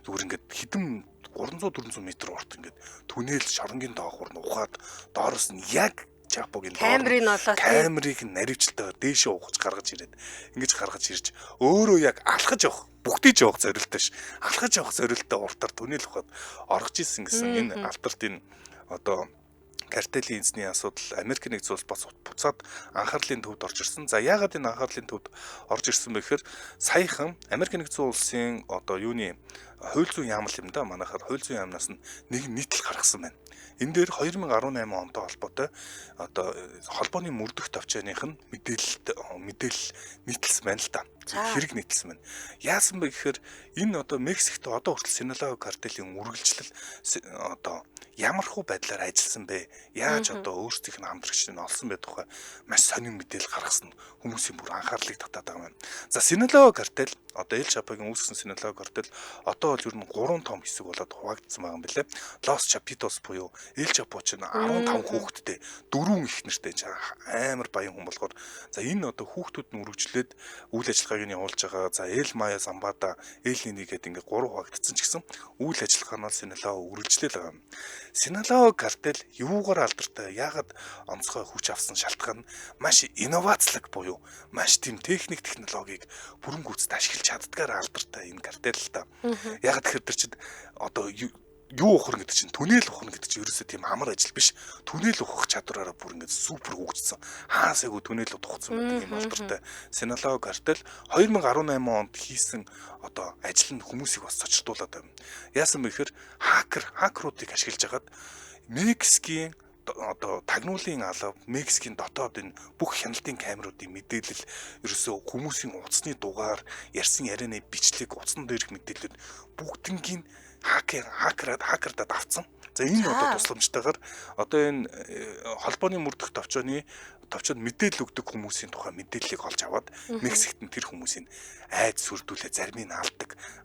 зүгээр ингээд хэдэн 300 400 м урт ингээд түнэл шоронгийн доогуур нь ухаад доороос нь яг Чапогийн камерыг наривчлалтаар дээшээ ухаж гаргаж ирээд ингэж гаргаж ирж өөрөө яг алхаж явах бүгдийж явах зорилттой ш. Алхаж явах зорилттой уртаар түнэл ухаад оргож исэн гэсэн энэ алтартын одоо картелийн эзний асуудал Америк нэгдсэн улс бас буцаад анхаарлын төвд орж ирсэн. За яагаад энэ анхаарлын төвд орж ирсэн бэ гэхээр саяхан Америк нэгдсэн улсын одоо юуны хууль зүйн яамл юм да манайхаар хууль зүйн яамнаас нэг нийтлэл гаргасан байна. Энэ дээр 2018 онтой холбоотой одоо холбооны мөрдөх товчооных нь мэдээлэл нийтлсэн байна л да. Хэрэг нийтлсэн байна. Яасан бэ гэхээр энэ одоо Мексикт одоо хүртэл Sinaloa картелийн үргэлжлэл одоо ямар хуу байдлаар ажилласан бэ? Яаж одоо өөрсдийнх нь хамтрагчдыг олсон бэ тухай маш сонин мэдээлэл гаргасан хүмүүсийн бүр анхаарлыг татаад байгаа юм. За Sinaloa картел одоо Эл Чапогийн үүсгэсэн Sinaloa картел одоо бол ер нь 3 том хэсэг болоод хуваагдсан байгаа юм билээ. Лос Чапитос буюу Эл Чапо ч 15 хүүхэдтэй 4 их нэртэй амар баян хүн болохоор за энэ одоо хүүхдүүд нь үргэлжлээд үйл ажиллагааг нь явуулж байгаа. За Эл Мая Замбада, Эл Нини гэдэг ингээ 3 хуваагдсан ч гэсэн үйл ажиллагаа нь Sinaloa үргэлжлээл байгаа юм. Sinaloa картел юугаар алдартай? Яагаад онцгой хүч авсан шалтгаан нь маш инновацлог буюу маш тийм техник технологиг бүрэн гүйцэд ашиглаж чаддгаар алдартай энэ картел л та. Яагаад тэгэхээр тэр чинь одоо юу ухран гэдэг чинь түнэл ухран гэдэг чинь ерөөсөө тийм амар ажил биш. Түнэл ухах чадвараараа бүр ингээд супер хөгжсөн. Хаасайгүй түнэл ухсан гэдэг юм алдартай. Sinaloa картел 2018 онд хийсэн одоо ажил нь хүмүүсийг бас цочрдуулаад байна. Яасан бэ гэхээр хакеруудыг ашиглаж хагаад Мексикийн одоо тагнуулын алав Мексикийн дотоод энэ бүх хяналтын камеруудын мэдээлэл ерөөсөө хүмүүсийн утасны дугаар ярьсан ярианы бичлэг утасны дээрх мэдээлэлүүд бүгднийг хакердад авцсан. За энэ одоо тусламжтайгаар одоо энэ холбооны мөрдөх товчоонд мэдээлэл өгдөг хүмүүсийн тухай мэдээллийг олж аваад Мексикт нь тэр хүмүүсийн айд сүрдүүлээ зармыг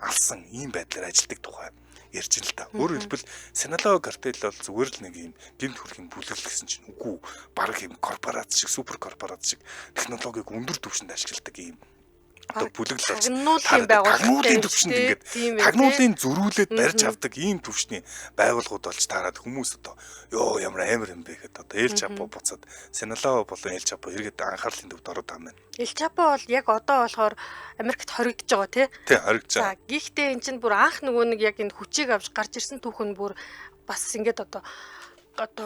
алсан ийм байдлаар ажилдаг тухай ярьж ин л та. Өөрөөр хэлбэл Sinaloa картел бол зүгээр л нэг юм гэмт хүрхийн бүлэглэл гэсэн чинь үгүй баг юм корпорац шиг супер корпорац шиг технологиг өндөр түвшинд ашигладаг юм одоо бүлэглэл болж тагнуулын төвшөнд ингээд тагнуулын зөрүүлээд барьж авдаг ийм төвшний байгууллагууд болж таарад хүмүүс одоо ёо ямар амар юм бэ гэхэд одоо Эл Чапо буцаад Sinaloa болон Эл Чапо эргээд анхаарлын төвд ороод байгаа юм байна. Эл Чапо бол яг одоо болохоор Америкт хоригдож байгаа тий. Тий хоригдож байгаа. За гэхдээ эн чинь бүр анх нөгөө нэг яг энэ хүчийг авч гарч ирсэн түүхэн бүр бас ингээд одоо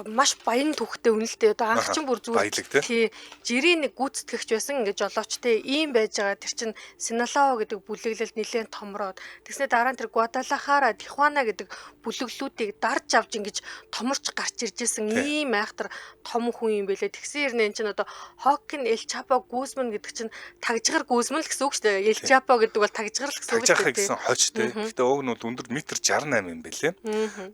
маш баян түүхтэй үнэлтэй одоо анх чинь бүр зүгээр тий жирийн нэг гүйцэтгэгч байсан ингээд жолоочтой ийм байж байгаа тэр чин Sinaloa гэдэг бүлэглэл нэлээд томроод тэгснэ дараа нь тэр Guadalajara, Tijuana гэдэг бүлэглэлүүдийг дарж авч ингэж томорч гарч ирж исэн ийм айхтар том хүн юм бэлээ. Тэгсэн хэрнээ эн чин одоо Joaquin El Chapo Guzman гэдэг чин тагжгар Гүзмэн л гэсэн үг шүү дээ. El Chapo гэдэг бол тагжгар л гэсэн үг шүү дээ. Гэсэн хойчтой. Гэхдээ уг нь бол өндөр метр 68 юм бэлээ.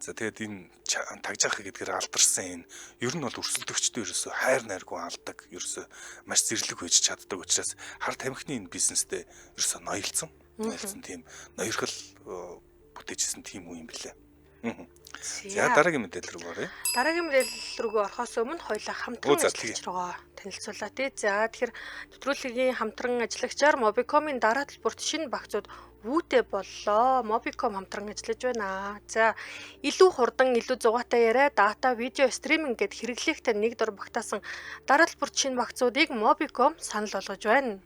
За тэгээд энэ тагжаах гэдгээр алдарсан энэ ер нь бол өрсөлдөгчдөө ерөөсөө хайр найргүй алдаг ерөөсөө маш зэрлэг байж чаддаг учраас хар тамхины энэ бизнестэй ерөөсөө ноёлцсон тийм ноёрхол бүтээжсэн тийм үе юм билээ. За дараагийн мэдээлэл рүү оръё. Дараагийн мэдээлэл рүүгээ орохоос өмнө хоёулаа хамтран ажиллаж байгаа танилцуулаа тий. За тэгэхээр нэвтрүүлгийн хамтран ажиллагчаар Mobicom-ийн дараа талбарт шинэ багцууд вүүтэй боллоо. Mobicom хамтран ажиллаж байна. За илүү хурдан, илүү зугаатай яриа, дата, видео стриминг гэд хэрэглээхтэй нэг дор багтаасан дараалал бүрт шинэ багцуудыг Mobicom санал болгож байна.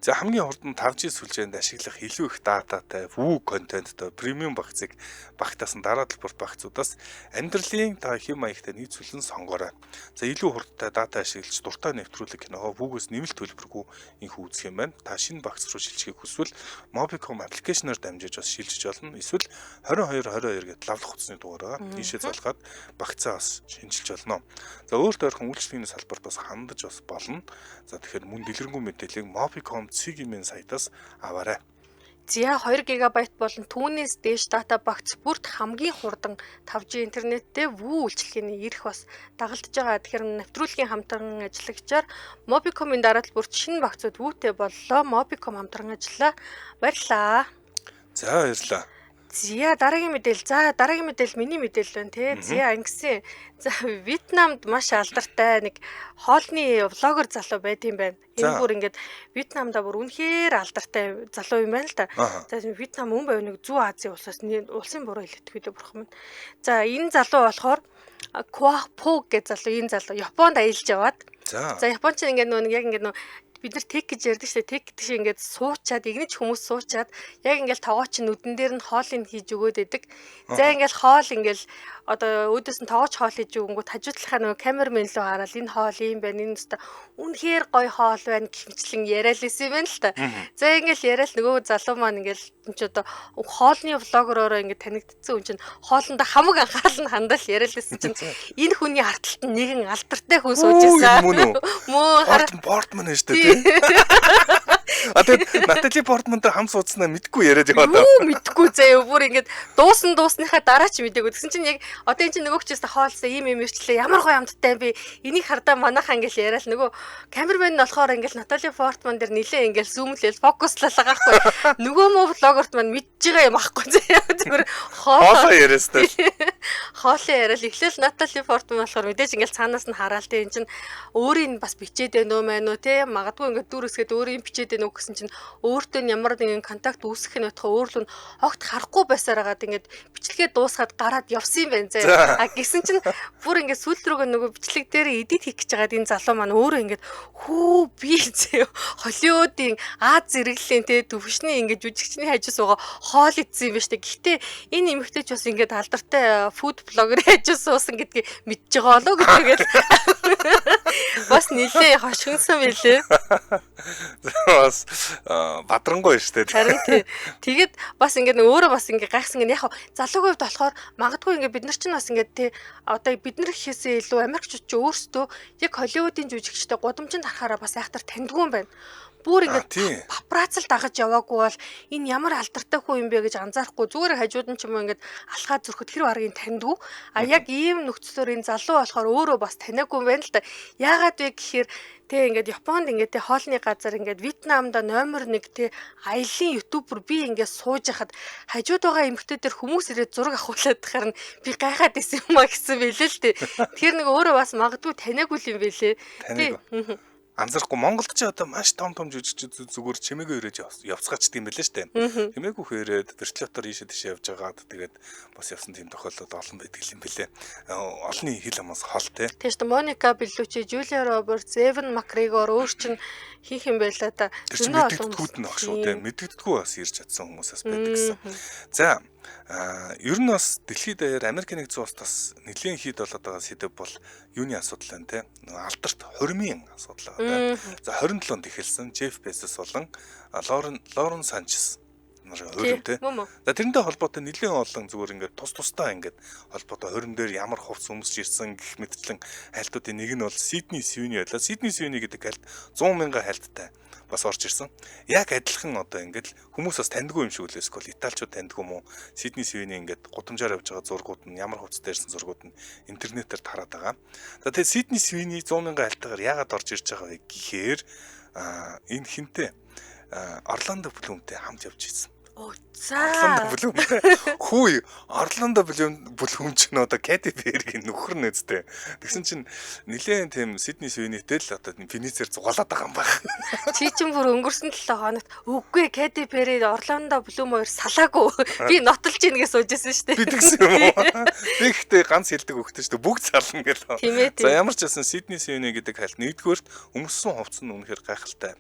За хамгийн хурдан 5G сүлжээнд ашиглах илүү их дататай, вүү контенттой, премиум багцыг багтаасан дараа талбарт багцуудаас амьдралын та хэм маягтай нийцүүлэн сонгоорой. За илүү хурдтай дата ашиглаж дуртай нэвтрүүлэг киногоо вүүгээс нэмэлт төлбөргүй инх үзэх юм байна. Та шинэ багц руу шилжихийг хүсвэл Mobicom аппликейшнаар дамжиж бас шилжиж болно. Эсвэл 2222 гэдэг лавлах утасны дугаараа тийшээ залгаад багцаа бас шинжилж болно. За өөртөө ойрхон үйлчлэгийн салбарт бас хандаж бас болно. За тэгэхээр мөн дэлгэрэнгүй мэдээллийг Mobicom Цэгийн сайтаас аваарай. За 2 ГБ болон түүнээс дээш дата багц бүрт хамгийн хурдан 5G интернеттэй вүү үйлчлэгээний ирэх бас дагалдж байгаа. Тэгэхээр нэвтрүүлгийн хамтран ажиллагчаар Mobicom-ын дараалал бүрт шинэ багцууд вүүтэй боллоо. Mobicom хамтран ажиллаа. Баярлалаа. За баярлалаа. За дараагийн мэдээлэл миний мэдээлэл байна те. За ингэсэн. За Вьетнамд маш алдартай нэг хоолны влогер залуу байт юм байна. Энэ бүр ингээд Вьетнамда бүр үнэхээр алдартай залуу юм байна л да. За Вьетнам хүн байв нэг Зүүн Азийн улсаас улсын буруу хэлэдэг үү бурхан минь. За энэ залуу болохоор Quoc Phu гэж залуу энэ залуу Японд аялж яваад. За Японч ингээд нэг яг ингээд бид нар тек гэж ярьдаг шүү дээ. Тек гэдэг шиг ингээд суучаад, игнэж хүмүүс суучаад яг ингээд тогоо чинь нүдэн дээр нь хоолыг хийж өгөөд байдаг. За ингээд хоол ингээд одоо өөдөөс нь тоогооч хоол хийж өгөнгүүт хажуудлахаа нөгөө камермен лөө хараад энэ хоол юм байна. Энэ өстө үнэхээр гоё хоол байна гихмчлэн яриад лээсэн юм байна л та. За ингээд яриад нөгөө залуу маань ингээд энэ ч одоо хоолны влогероор ингээд танигдсан хүн чинь хоолндоо хамаг анхаарал нь хандаал яриад лээсэн чинь энэ хүний арталт нь нэгэн алдартай хүн сууж ирсэн. Мөн Портман нь шүү дээ. А тэгээд Натали Портмантай хам суудснаа мэдгүй яриад яваад байна. Юу мэдгүй заяа бүр ингээд дуусныхаа дараа ч мэдээгүй. Тэгсэн чинь яг одоо энэ чинь нөгөө ч яста хоолсоо ийм ирчлээ. Ямар гоё амттай би энийг хардаа манайхаа ингээл яриад нөгөө камермен нь болохоор ингээл Натали Портман дээр нилээ ингээл зумлэл фокуслалаа гахгүй. Нөгөө муу влогерт маань мэдж байгаа юм аахгүй заяа. Зүгээр хоолоо яриастай. Хоолоо яриад эхлээл Натали Портман болохоор мэдээж ингээл цаанаас нь хараал те энэ чинь өөрийн бас бичээд байна уу мэн үү те магадгүй ингээд дүүрсгээд өөрийн бичээд байна уу гэсэн чинь өөртөө ямар нэгэн контакт үүсгэх нь бодхоо өөрлөө огт харахгүй байсараагаад ингээд бичлэгээ дуусгаад гараад явсан юм байна заа. А гисэн чинь бүр ингээд сүүл рүүгээ нөгөө бичлэг дээр эдит хийх гэж байгаад энэ залуу маань өөрөө ингээд хүү би зөө Холливуудын Аз зэрэглэлийн те төвшний ингээд жүжигчний хажуу суугаа хоол идсэн юм байна штэ. Гэхдээ энэ эмэгтэй ч бас ингээд алдартай фуд блогер хажуу суусан гэдгийг мэдж байгаа болоо гэдгээд бас нилээ хошигнсон байлээ. Бас бадрангуй шүү дээ. Харин тий. Тэгээд бас ингээд өөрөө бас ингээд гайхсан гэн яг залуугийн хувьд болохоор магадгүй ингээд бид нар ч бас ингээд тий одоо бид нар гэхээсээ илүү Америкчууд ч өөрсдөө яг Холливуудын жүжигчтэй гудамжинд харахаараа бас айхтар таньдгүй юм байна. Бүр ингээд папарацл дагаж яваагүй бол энэ ямар алдартай хүн юм бэ гэж анзаарахгүй зүгээр хажууд нь ч юм уу ингээд алхаад зүрхэд тэр баргийн таньдгүй. А яг ийм нөхцлөөр энэ залуу болохоор өөрөө бас таниагүй юм байна л да. Яагаад вэ гэхээр тэг ингээд Японд ингээд тэг хоолны газар ингээд Вьетнамда номер 1 тэг аялын ютубер би ингээд сууж хахад хажууд байгаа эмэгтэйдэр хүмүүс ирээд зураг авахулаад харна би гайхаад исэн юм а гэсэн бэлээ л тэг. Тэгэхээр нэг өөрөө бас магадгүй таниагүй юм бэлээ. Тэг. Анзаарахгүй Монголд ч одоо маш том жүжигчид зүгээр чимээгүй ирээд явцгаач тийм байлаа штэ. Чимээгүй хэрээд вертолетоор ийшээ тийшээ явж байгаад тэгээд бас явсан тийм тохиолдол олон байдаг юм бэлээ. Олонний хил амаас хол те. Тийм штэ Моника Беллучи, Жулия Робертс, Эван Макгрегор өөр чин хийх юм байлаа та. Мэддэгдгүүд нь ах шүү те. Мэддэгдгүү бас ирж чадсан хүмүүсээс байдаг гэсэн. За ер нь бас дэлхийд даяар Америк нэгдсэн улсаас нэлийн хід болоод байгаа сэдв бол юуны асуудал байна те. Алдарт хормын асуудал байна. За 27 онд эхэлсэн Jeff Bezos болон Лорен Санчес хөрөм те. За тэрнтэй холбоотой нэлийн олон зүгээр ингээд тусдаа ингээд холбоотой хөрөм дээр ямар хувцс өмсч ирсэн гэх мэтчлэн хайлтуудын нэг нь бол Сидней Свини байлаа. Сидней Свини гэдэг хайлт 100,000 хайлттай бас орж ирсэн. Яг адилхан одоо ингээд хүмүүс бас таньдгүй юм шиг үлээсгүй бол италичууд таньдгүй юм уу? Сидней Свини ингээд гудамжаар явж байгаа зургууд нь ямар хувцастай ирсэн зургууд нь интернетээр тараад байгаа. За тэгээд Сидней Свини 100,000 хайлтгаар яагаад орж ирж байгаа вэ гэхээр энэ хинтээ Орландо Блумтэй хамт явж ирсэн. Орландо За. Блум. Хүү Орландо Блум ч нөө одоо Кэти Перригийн нөхөр нь үстэй. Тэгсэн чинь нилээн тийм Сидни Свинейтэй л одоо Венецээр зугаалаад байгаа юм байна. Чи чинь бүр өнгөрсөн 7 хоногт үгүй Кэти Перри Орландо Блум хоёр салаагүй. Би нотолж ийн гэж суужсэн шүү дээ. Би тэгсэн юм уу? Би ихтэй ганц хэлдэг хөхтэй шүү дээ. Бүгд сална гэлээ. Тийм ээ, За тийм. ямар ч байсан Сидни Свиней гэдэг хальт нэгдүгээрт өмссөн хувцас нь үнэхээр гайхалтай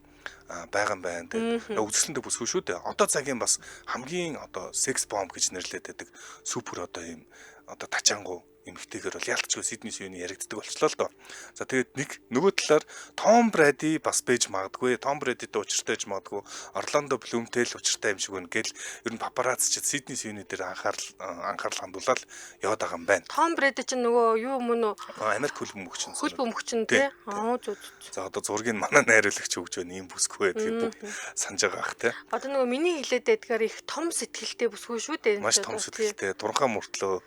байгаа юм байна. Тэгээд үзэсгэлэнтэй бүсгүй шүү дээ. Одоо цагийн бас хамгийн одоо секс бомб гэж нэрлэдэг байдаг супер одоо ийм одоо тачаангу эмэгтэйгээр бол ялцгүй Сидни Свиней яригддаг болчлоо л доо. За тэгээд нөгөө талаар Том Брэди бас бэж магадгүй. Том Брэдитэй учиртай гэж магадгүй. Орландо Блумтэй л учиртай юм шиг байна гэл ер нь папарацч Сидни Свиней дээр анхаарал хандуулаад яваад байгаа юм байна. Том Брэди чинь нөгөө юу мөн үү? Америк хөлбөмбөг мөгчин. Хөл бөмбөгчин тий. Зүг. За одоо зургийг манай найруулагч өгч байна. Ийм бүсгүй тэгээд бүгд санаж байгаа ах тий. Одоо нөгөө миний хэлээд байдгаар их том сэтгэлтэй бүсгүй шүү дээ. Маш том сэтгэлтэй, турхаа мөртлөө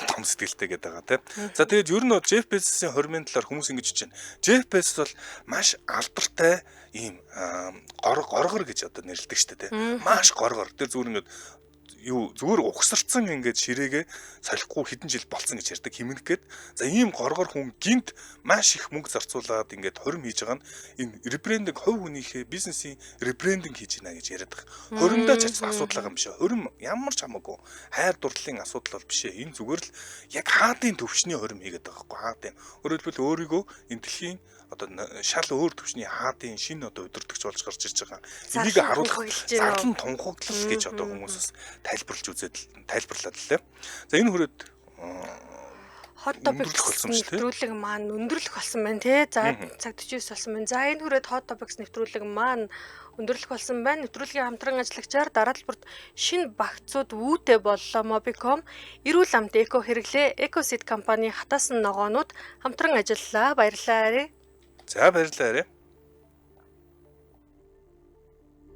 том сэтгэлтэй гэдэг байгаа тий. За тэгээд ер нь бол Джеф Безосын хормын талаар хүмүүс ингэж хэлж байна. Джеф Безос бол маш алдартай ийм горгор гэж одоо нэрлэдэг шүү дээ тий. Маш горгор. Тэр зүгээр ингээд зүгээр угсарцсан ингээд ширээгээ солихгүй хэдэн жил болцсон гэж ярьдаг химнэх гээд за ийм горгор хүн гинт маш их мөнгө зарцуулаад ингээд хорим хийж байгаа нь энэ ребрендинг хувь хүнийхээ бизнесийн ребрендинг хийж байна гэж яриад байгаа. Хоримдоо ч асуудал байгаа юм биш. Хорим ямар ч хамаагүй хайр дурлалын асуудал бол биш. Энэ зүгээр л яг хаадын төвшний хорим хийгээд байгаа байхгүй хаадын. Өөрөөр хэлбэл өөрийгөө энэ дэлхийн одоо шал өөр төвчний хаадын шинэ одоо өдөртөгч болж гарч ирж байгаа. Энийг харуулах зарлан тунхаглал гэж одоо хүмүүсээс тайлбарлаад лээ. За энэ хүрээд hot topics нэвтрүүлэг маань өндөрлөх болсон байна тий. За цаг 49 болсон байна. За энэ хүрээд hot topics нэвтрүүлэг маань өндөрлөх болсон байна. Нэвтрүүлгийн хамтран ажиллагчаар дараалалбарт шинэ багцууд үүтэй боллоо. Mobicom, эрүүл амт эко хэрэглээ, Ecoseed компани хатаасан ногоонууд хамтран ажиллалаа. Баярлалаа. За баярлалаа.